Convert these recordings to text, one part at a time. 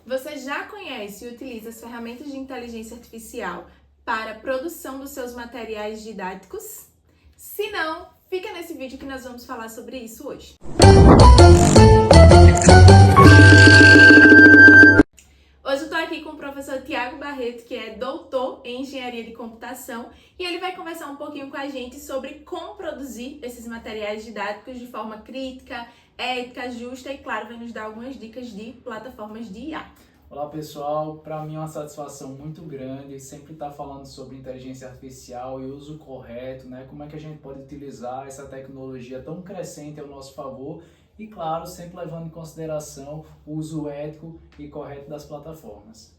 Você já conhece e utiliza as ferramentas de inteligência artificial para a produção dos seus materiais didáticos? Se não, fica nesse vídeo que nós vamos falar sobre isso hoje. Hoje eu estou aqui com o professor Tiago Barreto, que é doutor em engenharia de computação, e ele vai conversar um pouquinho com a gente sobre como produzir esses materiais didáticos de forma crítica, ética, justa e, claro, vai nos dar algumas dicas de plataformas de IA. Olá pessoal, para mim é uma satisfação muito grande sempre estar falando sobre inteligência artificial e uso correto, né? Como é que a gente pode utilizar essa tecnologia tão crescente ao nosso favor e, claro, sempre levando em consideração o uso ético e correto das plataformas.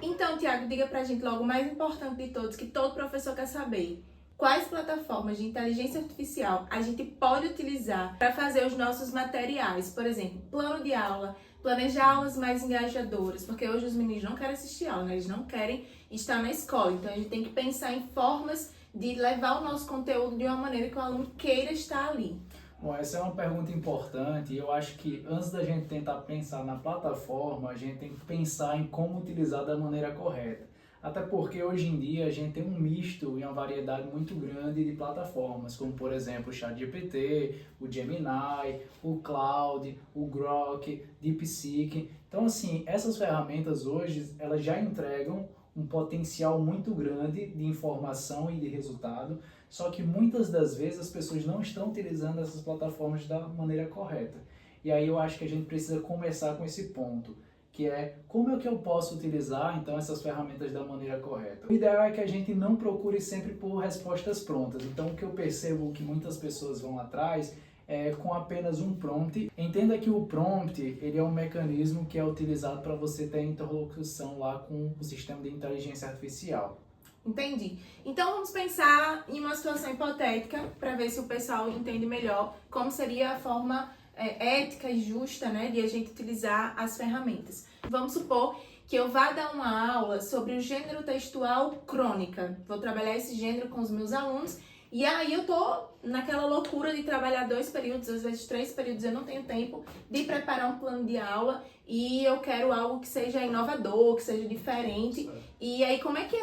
Então, Tiago, diga pra gente logo o mais importante de todos, que todo professor quer saber. Quais plataformas de inteligência artificial a gente pode utilizar para fazer os nossos materiais? Por exemplo, plano de aula, planejar aulas mais engajadoras, porque hoje os meninos não querem assistir aula, né? Eles não querem estar na escola. Então, a gente tem que pensar em formas de levar o nosso conteúdo de uma maneira que o aluno queira estar ali. Bom, essa é uma pergunta importante e eu acho que antes da gente tentar pensar na plataforma, a gente tem que pensar em como utilizar da maneira correta. Até porque hoje em dia a gente tem um misto e uma variedade muito grande de plataformas, como por exemplo o ChatGPT, o Gemini, o Claude, o Grok, DeepSeek. Então assim, essas ferramentas hoje elas já entregam um potencial muito grande de informação e de resultado, só que muitas das vezes as pessoas não estão utilizando essas plataformas da maneira correta. E aí eu acho que a gente precisa começar com esse ponto, que é como é que eu posso utilizar então essas ferramentas da maneira correta. O ideal é que a gente não procure sempre por respostas prontas. Então o que eu percebo que muitas pessoas vão atrás é com apenas um prompt. Entenda que o prompt ele é um mecanismo que é utilizado para você ter interlocução lá com o sistema de inteligência artificial. Entendi. Então vamos pensar em uma situação hipotética para ver se o pessoal entende melhor como seria a forma ética e justa, né, de a gente utilizar as ferramentas. Vamos supor que eu vá dar uma aula sobre o gênero textual crônica. Vou trabalhar esse gênero com os meus alunos e aí eu tô naquela loucura de trabalhar 2 períodos, às vezes 3 períodos, eu não tenho tempo de preparar um plano de aula e eu quero algo que seja inovador, que seja diferente. E aí como é que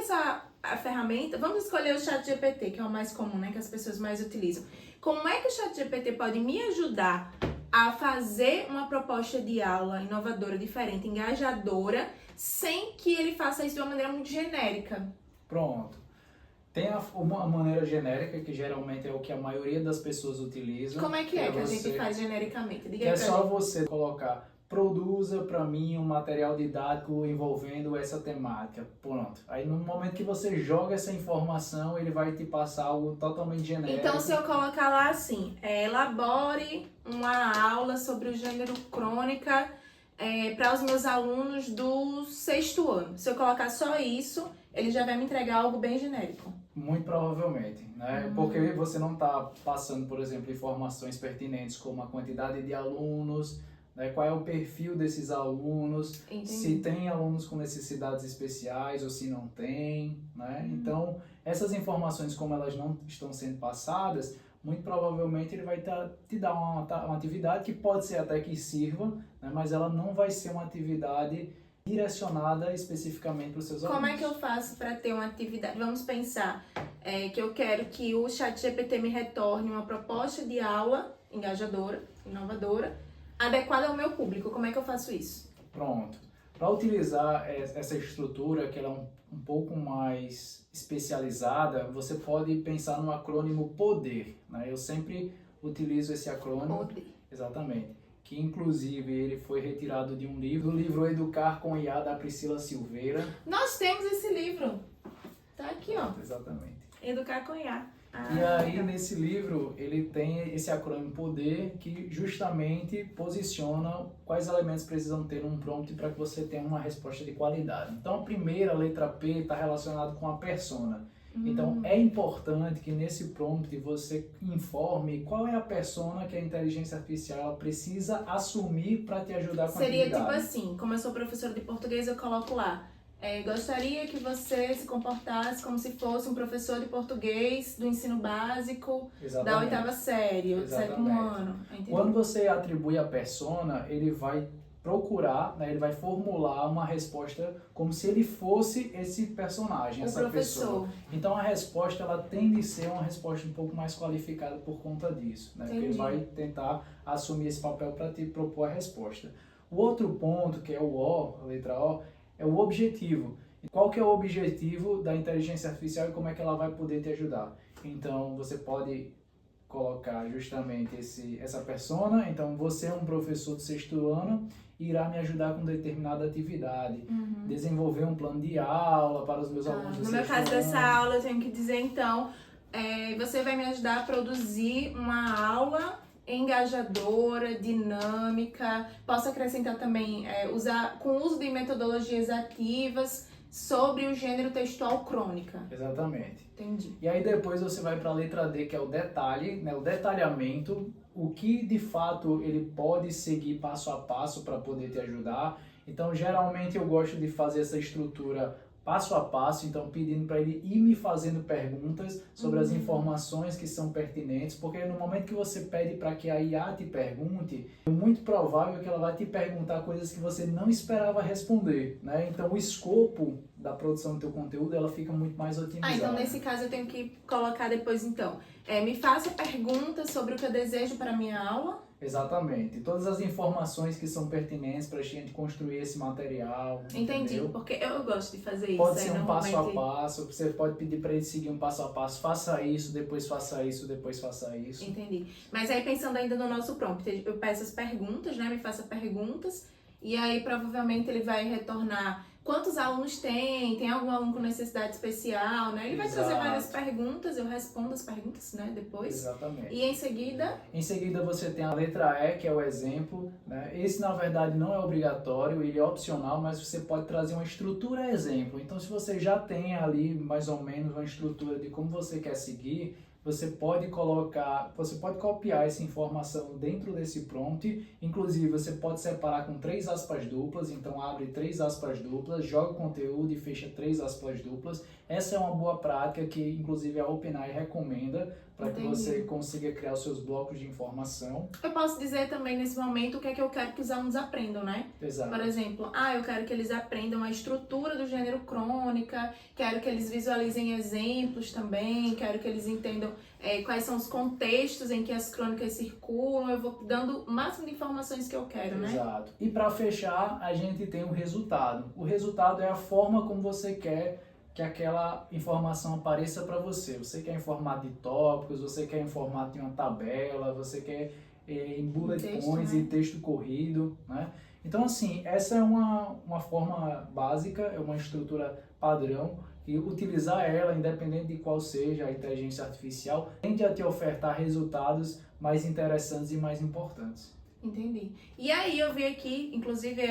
a ferramenta, vamos escolher o ChatGPT, que é o mais comum, né, que as pessoas mais utilizam. Como é que o ChatGPT pode me ajudar a fazer uma proposta de aula inovadora, diferente, engajadora, sem que ele faça isso de uma maneira muito genérica? Pronto. Tem uma maneira genérica, que geralmente é o que a maioria das pessoas utilizam. Como é que a gente faz genericamente? Diga que aí é pra só gente. você colocar, produza para mim um material didático envolvendo essa temática. Pronto. Aí no momento que você joga essa informação, ele vai te passar algo totalmente genérico. Então, se eu colocar lá assim, elabore uma aula sobre o gênero crônica para os meus alunos do 6º ano. Se eu colocar só isso, ele já vai me entregar algo bem genérico. Muito provavelmente, né? Porque você não está passando, por exemplo, informações pertinentes como a quantidade de alunos, né? Qual é o perfil desses alunos, Entendi. se tem alunos com necessidades especiais ou se não tem, né? Então, essas informações, como elas não estão sendo passadas, muito provavelmente ele vai te dar uma atividade que pode ser até que sirva, né? Mas ela não vai ser uma atividade direcionada especificamente para os seus alunos. Como é que eu faço para ter uma atividade? Vamos pensar que eu quero que o ChatGPT me retorne uma proposta de aula engajadora, inovadora, adequada ao meu público. Como é que eu faço isso? Pronto. Para utilizar essa estrutura, que ela é um pouco mais especializada, você pode pensar no acrônimo PODER, né? Eu sempre utilizo esse acrônimo. PODER. Exatamente. Que inclusive ele foi retirado de um livro, o livro Educar com IA, da Priscila Silveira. Nós temos esse livro. Tá aqui, ó. Exatamente. Educar com IA. E aí, nesse livro, ele tem esse acrônimo PODER, que justamente posiciona quais elementos precisam ter num prompt para que você tenha uma resposta de qualidade. Então, a primeira, a letra P, está relacionada com a persona. Então, é importante que nesse prompt você informe qual é a persona que a inteligência artificial ela precisa assumir para te ajudar com a Seria atividade. tipo assim, como eu sou professora de português, eu coloco lá. Gostaria que você se comportasse como se fosse um professor de português do ensino básico da 8ª série, ou do 7º ano. Entendeu? Quando você atribui a persona, ele vai procurar, né, ele vai formular uma resposta como se ele fosse esse personagem, O essa professor. pessoa. Então a resposta ela tende a ser uma resposta um pouco mais qualificada por conta disso, né? Porque ele vai tentar assumir esse papel para te propor a resposta. O outro ponto, que é o O, a letra O, é o objetivo. Qual que é o objetivo da inteligência artificial e como é que ela vai poder te ajudar? Então você pode colocar justamente essa persona, então você é um professor do 6º ano e irá me ajudar com determinada atividade, desenvolver um plano de aula para os meus alunos do 6º ano. No meu caso dessa aula, eu tenho que dizer então, você vai me ajudar a produzir uma aula engajadora, dinâmica, posso acrescentar também, com o uso de metodologias ativas, sobre o gênero textual crônica. Exatamente. Entendi. E aí depois você vai para a letra D, que é o detalhe, né, o detalhamento, o que de fato ele pode seguir passo a passo para poder te ajudar. Então, geralmente eu gosto de fazer essa estrutura passo a passo, então pedindo para ele ir me fazendo perguntas sobre as informações que são pertinentes, porque no momento que você pede para que a IA te pergunte, é muito provável que ela vai te perguntar coisas que você não esperava responder, né? Então o escopo da produção do teu conteúdo, ela fica muito mais otimizada. Então nesse caso eu tenho que colocar depois então, me faça perguntas sobre o que eu desejo para a minha aula. Exatamente. Todas as informações que são pertinentes para a gente construir esse material. Entendi, entendeu? porque eu gosto de fazer isso. Pode ser um passo a passo, você pode pedir para ele seguir um passo a passo, faça isso, depois faça isso, depois faça isso. Entendi. Mas aí pensando ainda no nosso prompt, eu peço as perguntas, né? Me faça perguntas, e aí provavelmente ele vai retornar quantos alunos tem algum aluno com necessidade especial, né? Ele vai trazer várias perguntas, eu respondo as perguntas, né, depois. Exatamente. E em seguida? Em seguida você tem a letra E, que é o exemplo, né? Esse na verdade não é obrigatório, ele é opcional, mas você pode trazer uma estrutura exemplo. Então se você já tem ali mais ou menos uma estrutura de como você quer seguir, você pode copiar essa informação dentro desse prompt, inclusive você pode separar com 3 aspas duplas, então abre 3 aspas duplas, joga o conteúdo e fecha 3 aspas duplas. Essa é uma boa prática que inclusive a OpenAI recomenda para que você consiga criar os seus blocos de informação. Eu posso dizer também nesse momento o que é que eu quero que os alunos aprendam, né? Exato. Por exemplo, eu quero que eles aprendam a estrutura do gênero crônica, quero que eles visualizem exemplos também, quero que eles entendam quais são os contextos em que as crônicas circulam, eu vou dando o máximo de informações que eu quero, né? Exato. E para fechar, a gente tem o resultado. O resultado é a forma como você quer que aquela informação apareça para você. Você quer em formato de tópicos, você quer em formato de uma tabela, você quer em bullet points e texto corrido, né? Então, assim, essa é uma forma básica, é uma estrutura padrão, e utilizar ela, independente de qual seja a inteligência artificial, tende a te ofertar resultados mais interessantes e mais importantes. Entendi. E aí eu vi aqui, inclusive,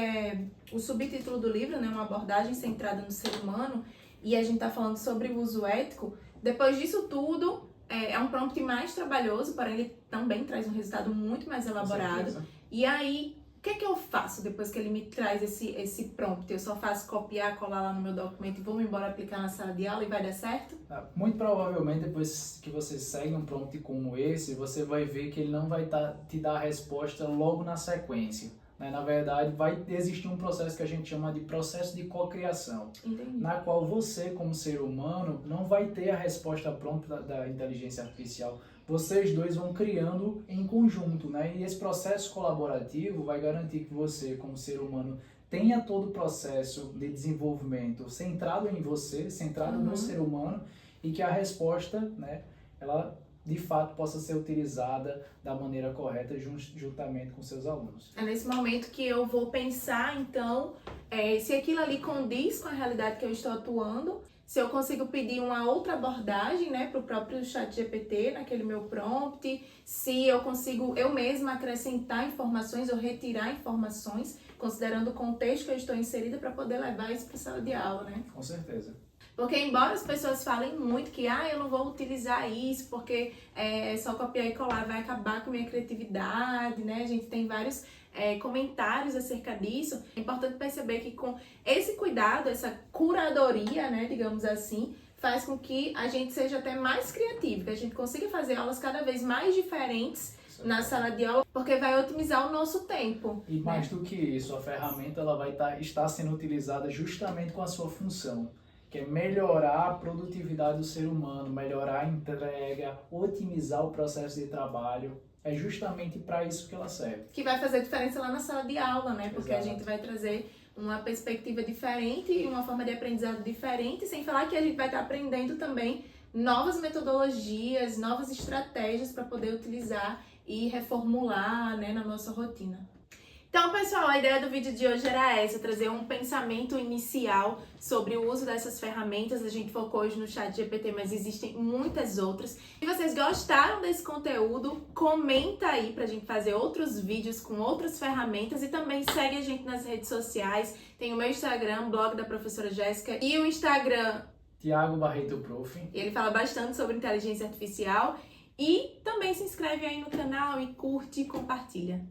o subtítulo do livro, né, uma abordagem centrada no ser humano, e a gente tá falando sobre o uso ético. Depois disso tudo, é um prompt mais trabalhoso, porém ele também traz um resultado muito mais elaborado. E aí, o que é que eu faço depois que ele me traz esse prompt? Eu só faço copiar, colar lá no meu documento e vou embora aplicar na sala de aula e vai dar certo? Muito provavelmente, depois que você segue um prompt como esse, você vai ver que ele não vai te dar a resposta logo na sequência. Na verdade, vai existir um processo que a gente chama de processo de cocriação, na qual você, como ser humano, não vai ter a resposta pronta da inteligência artificial. Vocês dois vão criando em conjunto, né? E esse processo colaborativo vai garantir que você, como ser humano, tenha todo o processo de desenvolvimento centrado em você, centrado no ser humano, e que a resposta, né, ela de fato possa ser utilizada da maneira correta juntamente com seus alunos. É nesse momento que eu vou pensar, então, se aquilo ali condiz com a realidade que eu estou atuando, se eu consigo pedir uma outra abordagem, né, para o próprio ChatGPT, naquele meu prompt, se eu consigo eu mesma acrescentar informações ou retirar informações, considerando o contexto que eu estou inserida para poder levar isso para a sala de aula, né? Com certeza. Porque embora as pessoas falem muito que eu não vou utilizar isso porque só copiar e colar vai acabar com a minha criatividade, né? A gente tem vários comentários acerca disso. É importante perceber que com esse cuidado, essa curadoria, né, digamos assim, faz com que a gente seja até mais criativo, que a gente consiga fazer aulas cada vez mais diferentes na sala de aula, porque vai otimizar o nosso tempo. E mais do que isso, a ferramenta ela vai estar sendo utilizada justamente com a sua função, que é melhorar a produtividade do ser humano, melhorar a entrega, otimizar o processo de trabalho. É justamente para isso que ela serve. Que vai fazer diferença lá na sala de aula, né? Porque Exato. a gente vai trazer uma perspectiva diferente e uma forma de aprendizado diferente, sem falar que a gente vai estar aprendendo também novas metodologias, novas estratégias para poder utilizar e reformular, né, na nossa rotina. Então, pessoal, a ideia do vídeo de hoje era essa, trazer um pensamento inicial sobre o uso dessas ferramentas. A gente focou hoje no ChatGPT, mas existem muitas outras. Se vocês gostaram desse conteúdo, comenta aí pra gente fazer outros vídeos com outras ferramentas e também segue a gente nas redes sociais. Tem o meu Instagram, blog da professora Jéssica, e o Instagram Tiago Barreto Prof. Ele fala bastante sobre inteligência artificial e também se inscreve aí no canal e curte e compartilha.